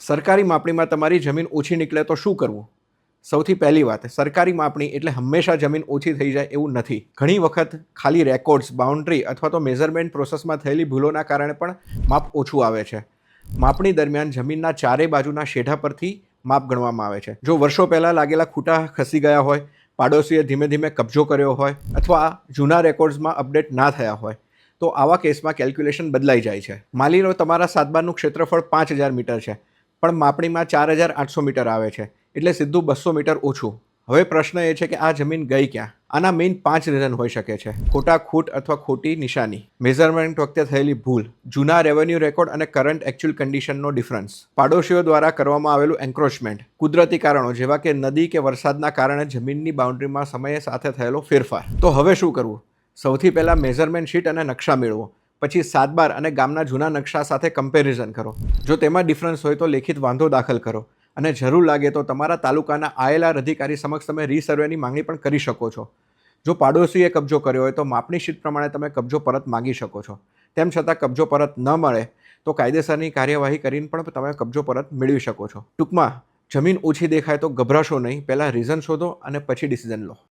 સરકારી માપણીમાં તમારી જમીન ઓછી નીકળે તો શું કરવું? સૌથી પહેલી વાત, સરકારી માપણી એટલે હંમેશા જમીન ઓછી થઈ જાય એવું નથી. ઘણી વખત ખાલી રેકોર્ડ્સ, બાઉન્ડ્રી અથવા તો મેઝરમેન્ટ પ્રોસેસમાં થયેલી ભૂલોના કારણે પણ માપ ઓછું આવે છે. માપણી દરમિયાન જમીનના ચારે બાજુના શેઢા પરથી માપ ગણવામાં આવે છે. જો વર્ષો પહેલાં લાગેલા ખૂંટા ખસી ગયા હોય, પાડોશીએ ધીમે ધીમે કબજો કર્યો હોય અથવા જૂના રેકોર્ડ્સમાં અપડેટ ના થયા હોય તો આવા કેસમાં કેલ્ક્યુલેશન બદલાઈ જાય છે. માની લો તમારા સાતબારનું ક્ષેત્રફળ 5000 મીટર છે, પણ માપણીમાં 4800 મીટર આવે છે, એટલે સીધું 200 મીટર ઓછું. હવે પ્રશ્ન એ છે કે આ જમીન ગઈ ક્યાં? આના મેઇન 5 રીઝન હોઈ શકે છે. ખોટા ખૂટ અથવા ખોટી નિશાની, મેઝરમેન્ટ વખતે થયેલી ભૂલ, જૂના રેવન્યુ રેકોર્ડ અને કરંટ એકચ્યુઅલ કન્ડિશનનો ડિફરન્સ, પાડોશીઓ દ્વારા કરવામાં આવેલું એન્ક્રોચમેન્ટ, કુદરતી કારણો જેવા કે નદી કે વરસાદના કારણે જમીનની બાઉન્ડ્રીમાં સમય સાથે થયેલો ફેરફાર. તો હવે શું કરવું? સૌથી પહેલાં મેઝરમેન્ટ શીટ અને નકશા મેળવો. પછી 7/12 અને ગામના જૂના નકશા સાથે કમ્પેરિઝન કરો. જો તેમાં ડિફરન્સ હોય તો લેખિત વાંધો દાખલ કરો અને જરૂર લાગે તો તમારા તાલુકાના ILR અધિકારી સમક્ષ તમે રીસર્વેની માંગણી પણ કરી શકો છો. જો પાડોશીએ કબજો કર્યો હોય તો માપણી શીટ પ્રમાણે તમે કબજો પરત માગી શકો છો. તેમ છતાં કબજો પરત ન મળે તો કાયદેસરની કાર્યવાહી કરીને પણ તમે કબજો પરત મેળવી શકો છો. ટૂંકમાં, જમીન ઓછી દેખાય તો ગભરાશો નહીં, પહેલાં રીઝન શોધો અને પછી ડિસિઝન લો.